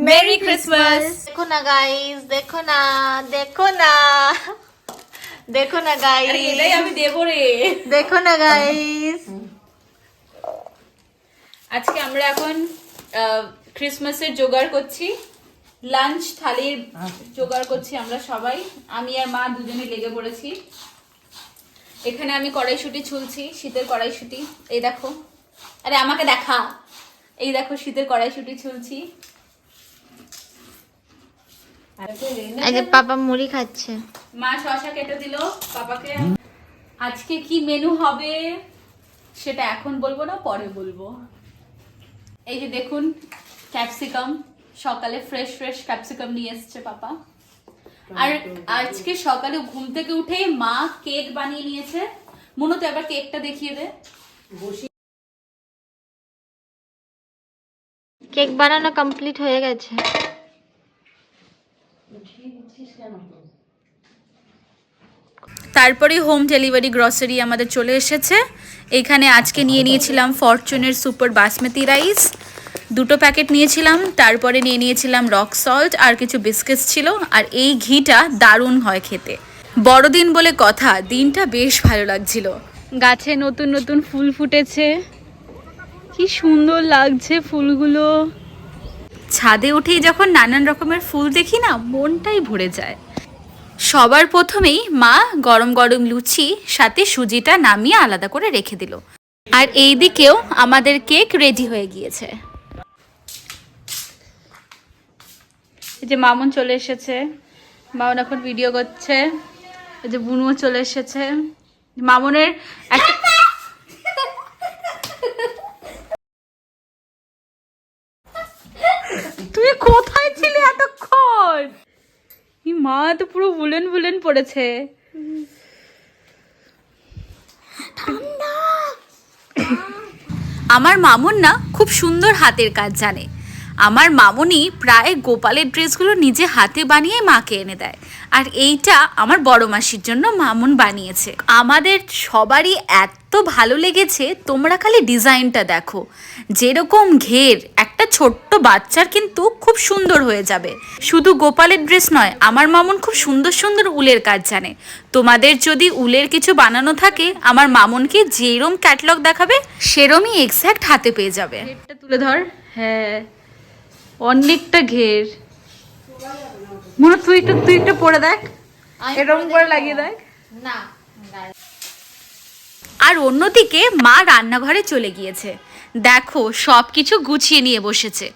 Merry Christmas. দেখো না guys, দেখো না, দেখো না, দেখো না গাইস, এটাই আমি দেবো রে। দেখো না গাইস। আজকে আমরা এখন ক্রিসমাসের জোগাড় করছি, লাঞ্চ থালির জোগাড় করছি আমরা সবাই। আমি আর মা দুজনে লেগে পড়েছি। এখানে আমি কড়াইশুঁটি ছুলছি, শীতের কড়াইশুঁটি। এই দেখো, আরে আমাকে দেখা, এই দেখো শীতের কড়াইশুঁটি ছুলছি। এই যে পাপা মুড়ি খাচ্ছে, মা শসা কেটে দিল পাপাকে। আজকে কি মেনু হবে সেটা এখন বলবো না, পরে বলবো। এই যে দেখুন ক্যাপসিকাম, সকালে ফ্রেশ ফ্রেশ ক্যাপসিকাম নিয়ে এসছে পাপা। আর আজকে সকালে ঘুম থেকে উঠে মা কেক বানিয়ে নিয়েছে। মনে তো এবার কেকটা দেখিয়ে দে। কেক বানানো কমপ্লিট হয়ে গেছে। তারপরে হোম ডেলিভারি গ্রসারি আমাদের চলে এসেছে। এখানে আজকে নিয়ে নিয়েছিলাম ফরচুনের সুপার বাসমতি রাইস, 2টো প্যাকেট নিয়েছিলাম। তারপরে নিয়ে নিয়েছিলাম রক সল্ট আর কিছু বিস্কিটস ছিল। আর এই ঘিটা দারুণ হয় খেতে। বড়দিন বলে কথা, দিনটা বেশ ভালো লাগছিল। গাছে নতুন নতুন ফুল ফুটেছে, কি সুন্দর লাগছে ফুলগুলো। ছাদে উঠেই যখন নানান রকমের ফুল দেখি না, মনটাই ভরে যায়। সবার প্রথমেই মা গরম গরম লুচি সাথে সুজিটা নামিয়ে আলাদা করে রেখে দিল। আর এই দিকেও আমাদের কেক রেডি হয়ে গিয়েছে। এই যে মামুন চলে এসেছে, মামুন এখন ভিডিও করছে। এই যে বুনুও চলে এসেছে। মামুনের একটা তুই কোথায় ছিলি এতক্ষণ? মা তো পুরো বুলেন বুলেন পড়েছে। আমার মামুন না খুব সুন্দর হাতের কাজ জানে। আমার মামুনি প্রায় গোপালের ড্রেসগুলো নিজে হাতে বানিয়ে মাকে এনে দেয়। আর এইটা আমার বড় মাসির জন্য মামুন বানিয়েছে। আমাদের সবারই এত ভালো লেগেছে, তোমরা খালি ডিজাইনটা দেখো। যেরকম ঘের, একটা ছোট্ট বাচ্চার কিন্তু খুব সুন্দর হয়ে যাবে। শুধু গোপালের ড্রেস নয়, আমার মামুন খুব সুন্দর সুন্দর উলের কাজ জানে। তোমাদের যদি উলের কিছু বানানো থাকে, আমার মামুনকে যেরম ক্যাটালগ দেখাবে সেরমই এক্স্যাক্ট হাতে পেয়ে যাবে। ঘেরটা তুলে ধর। হ্যাঁ, অনেকটা ঘের। মনে তুই একটা পরে দেখ, এরকম করে লাগিয়ে দেখ না। আর অন্যদিকে মা রান্নাঘরে চলে গিয়েছে। দেখো সব কিছু গুছিয়ে নিয়ে বসেছে।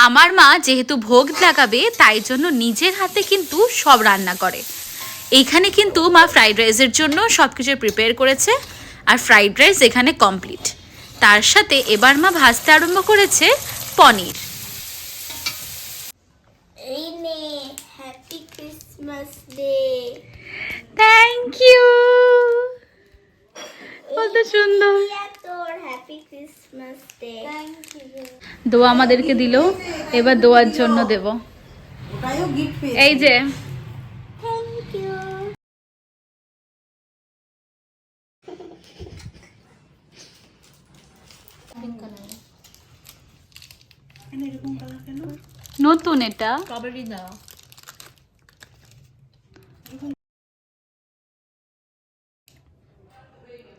আমার মা যেহেতু ভোগ লাগাবে, তাই জন্য নিজের হাতে কিন্তু সব রান্না করে। এইখানে কিন্তু মা ফ্রাইড রাইসের জন্য সব কিছু প্রিপেয়ার করেছে। আর ফ্রাইড রাইস এখানে কমপ্লিট। তার সাথে এবার মা ভাজতে আরম্ভ করেছে পনির। এই নে, happy Christmas day. Thank you, কত সুন্দর। তোর happy Christmas day. Thank you. দোয়া আমাদেরকে দিল, এবার দোয়ার জন্য দেব। এই যে থ্যাংক ইউ। নতুন, এটা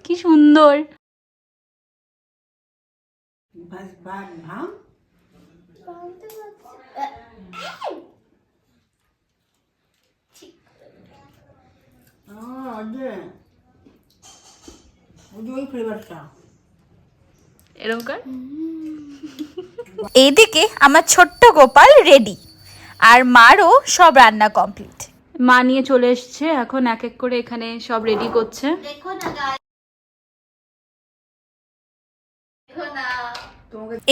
কি সুন্দর। এরকম কর। এইদিকে আমার ছোট্ট গোপাল রেডি, আর মারও সব রান্না কমপ্লিট। মা নিয়ে চলে এসছে, এখন এক এক করে এখানে সব রেডি করছে। দেখো না গাইস, দেখো না।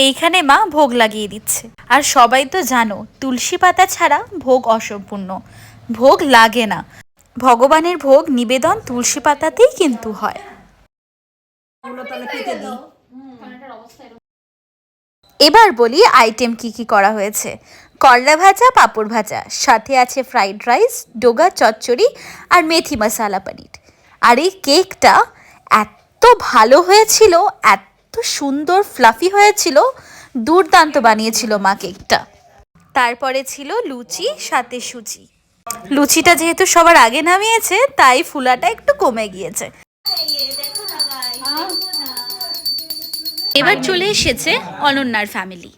এইখানে মা ভোগ লাগিয়ে দিচ্ছে। আর সবাই তো জানো, তুলসী পাতা ছাড়া ভোগ অসম্পূর্ণ, ভোগ লাগে না। ভগবানের ভোগ নিবেদন তুলসী পাতাতেই কিন্তু হয়। এবার বলি আইটেম কি কি করা হয়েছে। করলা ভাজা, পাঁপড় ভাজা, সাথে আছে ফ্রাইড রাইস, ডোগা চচ্চড়ি আর মেথি মশালা পনির। আর এই কেকটা এত ভালো হয়েছিল, এত সুন্দর ফ্লাফি হয়েছিল, দুর্দান্ত বানিয়েছিল মা কেকটা। তারপরে ছিল লুচি সাথে সুজি। লুচিটা যেহেতু সবার আগে নামিয়েছে তাই ফুলাটা একটু কমে গিয়েছে। এবার চলে এসেছে অনন্যার ফ্যামিলি।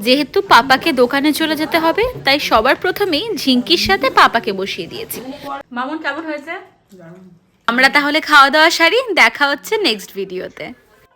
যেহেতু পাপাকে দোকানে চলে যেতে হবে তাই সবার প্রথমেই ঝিঙ্কির সাথে পাপাকে বসিয়ে দিয়েছি। মামুন কেমন হয়েছে? আমরা তাহলে খাওয়া দাওয়া সারি, দেখা হচ্ছে নেক্সট ভিডিওতে।